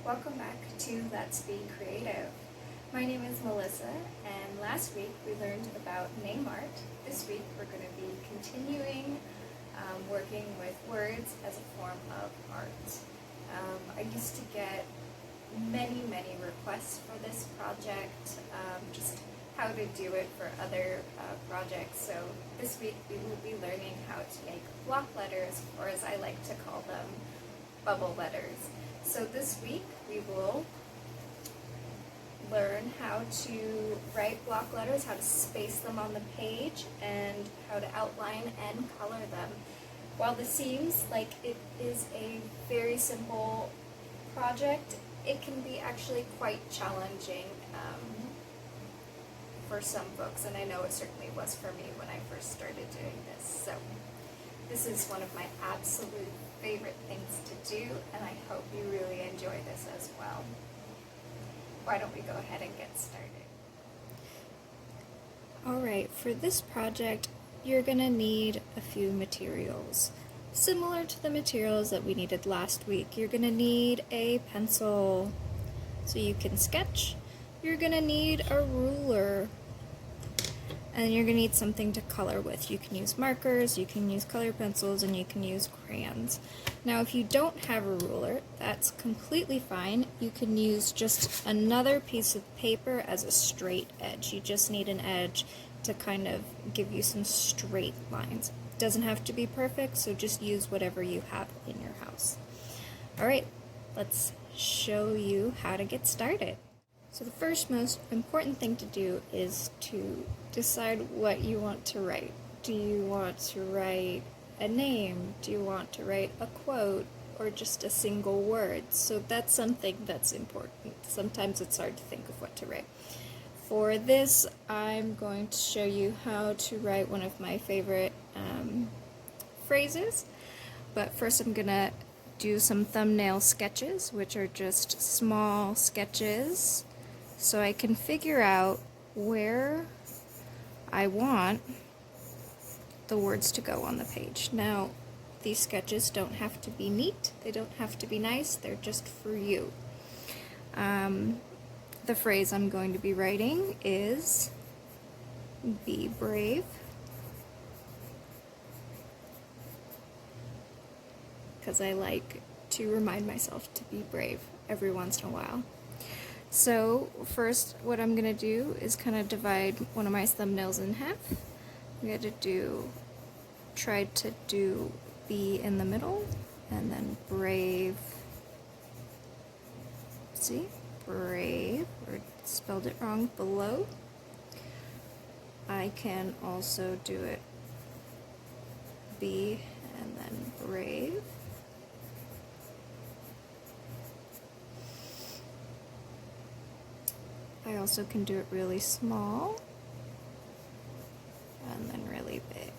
Welcome back to Let's Be Creative. My name is Melissa, and last week we learned about name art. This week we're going to be continuing working with words as a form of art. I used to get many requests for this project, just how to do it for other projects. So this week we will be learning how to make block letters, or as I like to call them, bubble letters. So this week we will learn how to write block letters, how to space them on the page, and how to outline and color them. While this seems like it is a very simple project, it can be actually quite challenging for some folks, and I know it certainly was for me when I first started doing this. So this is one of my absolute favorite things to do, and I hope you really enjoy this as well. Why don't we go ahead and get started? Alright, for this project, you're going to need a few materials. Similar to the materials that we needed last week, you're going to need a pencil so you can sketch. You're going to need a ruler, and you're going to need something to color with. You can use markers, you can use color pencils, and you can use crayons. Now if you don't have a ruler, that's completely fine. You can use just another piece of paper as a straight edge. You just need an edge to kind of give you some straight lines. It doesn't have to be perfect, so just use whatever you have in your house. Alright, let's show you how to get started. So the first most important thing to do is to decide what you want to write. Do you want to write a name? Do you want to write a quote? Or just a single word? So that's something that's important. Sometimes it's hard to think of what to write. For this, I'm going to show you how to write one of my favorite phrases. But first I'm going to do some thumbnail sketches, which are just small sketches, so I can figure out where I want the words to go on the page. Now, these sketches don't have to be neat, they don't have to be nice, they're just for you. The phrase I'm going to be writing is be brave, because I like to remind myself to be brave every once in a while. So first what I'm going to do is kind of divide one of my thumbnails in half. I'm going to try to do be in the middle, and then brave, see, brave, or spelled it wrong, below. I can also do it be and then brave. I also can do it really small and then really big.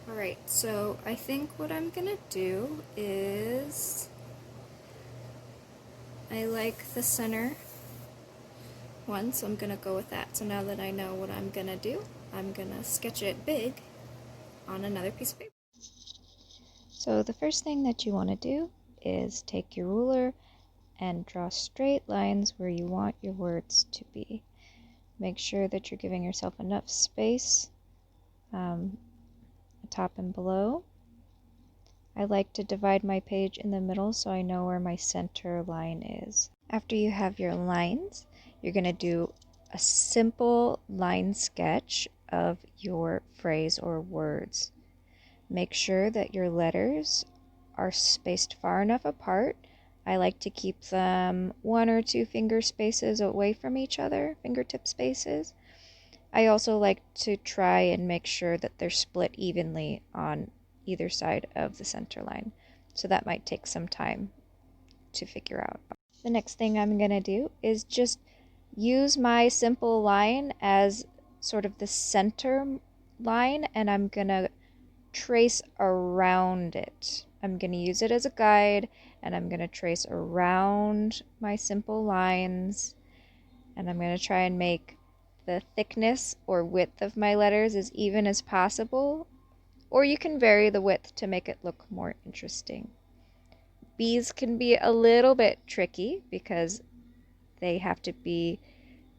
Alright, so I think what I'm gonna do is, I like the center one, so I'm gonna go with that. So now that I know what I'm gonna do, I'm gonna sketch it big on another piece of paper. So the first thing that you want to do is take your ruler and draw straight lines where you want your words to be. Make sure that you're giving yourself enough space top and below. I like to divide my page in the middle so I know where my center line is. After you have your lines, you're going to do a simple line sketch of your phrase or words. Make sure that your letters are spaced far enough apart. I like to keep them 1 or 2 finger spaces away from each other, fingertip spaces. I also like to try and make sure that they're split evenly on either side of the center line. So that might take some time to figure out. The next thing I'm going to do is just use my simple line as sort of the center line, and I'm going to trace around it. I'm going to use it as a guide, and I'm going to trace around my simple lines, and I'm going to try and make the thickness or width of my letters as even as possible, or you can vary the width to make it look more interesting. Bees can be a little bit tricky because they have to be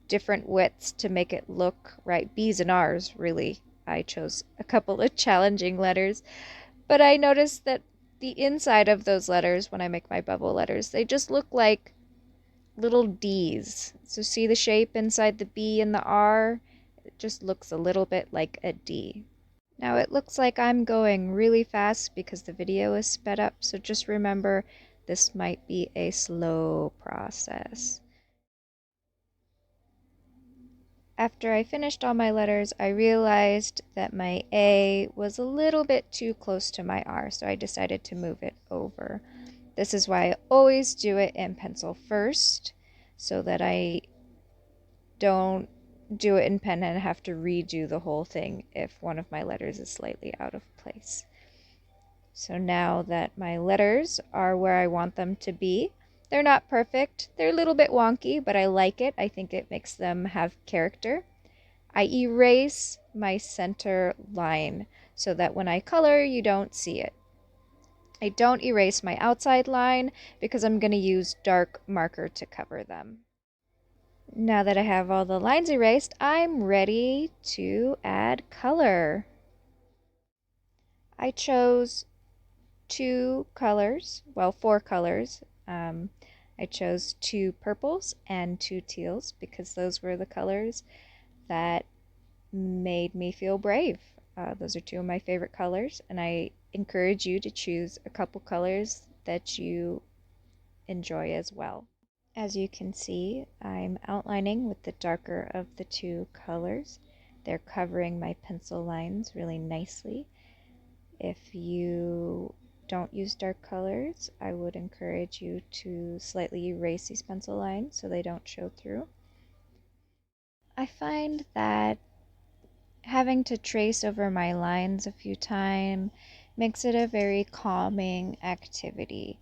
different widths to make it look right. B's and R's, really. I chose a couple of challenging letters, but I noticed that the inside of those letters, when I make my bubble letters, they just look like little D's. So see the shape inside the B and the R? It just looks a little bit like a D. Now it looks like I'm going really fast because the video is sped up, so just remember this might be a slow process. After I finished all my letters, I realized that my A was a little bit too close to my R, so I decided to move it over. This is why I always do it in pencil first, so that I don't do it in pen and have to redo the whole thing if one of my letters is slightly out of place. So now that my letters are where I want them to be, they're not perfect. They're a little bit wonky, but I like it. I think it makes them have character. I erase my center line so that when I color, you don't see it. I don't erase my outside line because I'm going to use dark marker to cover them. Now that I have all the lines erased, I'm ready to add color. I chose two colors, well, four colors. I chose two purples and two teals because those were the colors that made me feel brave. Those are two of my favorite colors, and I encourage you to choose a couple colors that you enjoy as well. As you can see, I'm outlining with the darker of the two colors. They're covering my pencil lines really nicely. If you don't use dark colors, I would encourage you to slightly erase these pencil lines so they don't show through. I find that having to trace over my lines a few times makes it a very calming activity.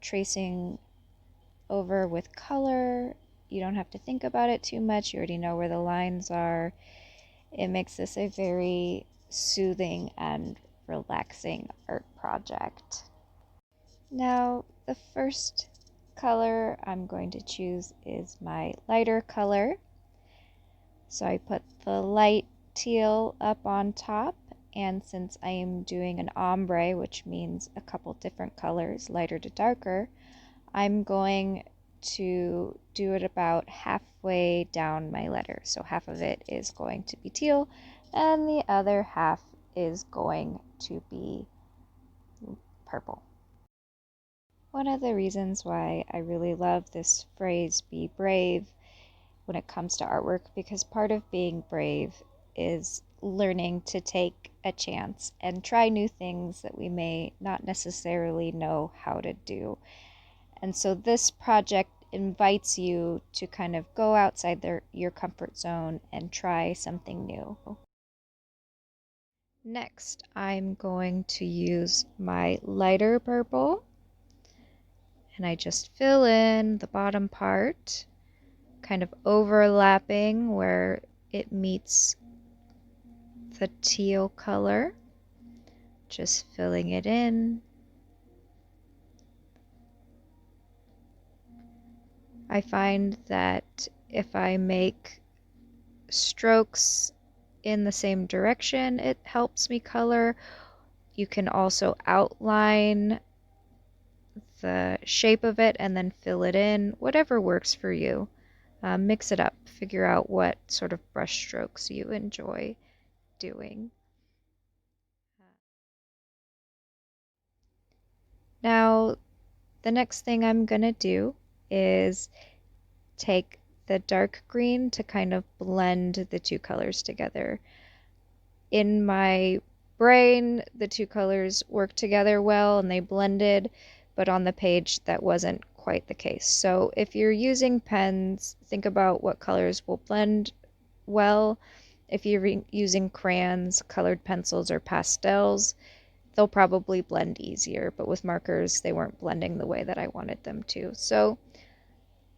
Tracing over with color, you don't have to think about it too much. You already know where the lines are. It makes this a very soothing and relaxing art project. Now, the first color I'm going to choose is my lighter color. So I put the light teal up on top, and since I am doing an ombre, which means a couple different colors, lighter to darker, I'm going to do it about halfway down my letter. So half of it is going to be teal and the other half is going to be purple. One of the reasons why I really love this phrase, be brave, when it comes to artwork, because part of being brave is learning to take a chance and try new things that we may not necessarily know how to do. And so this project invites you to kind of go outside your comfort zone and try something new. Next, I'm going to use my lighter purple, and I just fill in the bottom part, kind of overlapping where it meets the teal color, just filling it in. I find that if I make strokes in the same direction, it helps me color. You can also outline the shape of it and then fill it in, whatever works for you. Mix it up, figure out what sort of brush strokes you enjoy doing. Now, the next thing I'm gonna do is take the dark green to kind of blend the two colors together. In my brain, the two colors worked together well and they blended, but on the page that wasn't quite the case. So if you're using pens, think about what colors will blend well. If you're using crayons, colored pencils, or pastels, they'll probably blend easier, but with markers, they weren't blending the way that I wanted them to. So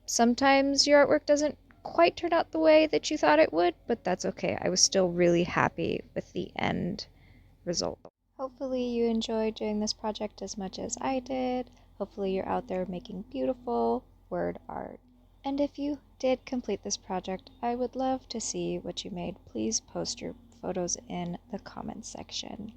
sometimes your artwork doesn't quite turn out the way that you thought it would, but that's okay. I was still really happy with the end result. Hopefully you enjoyed doing this project as much as I did. Hopefully you're out there making beautiful word art. And if you did complete this project, I would love to see what you made. Please post your photos in the comments section.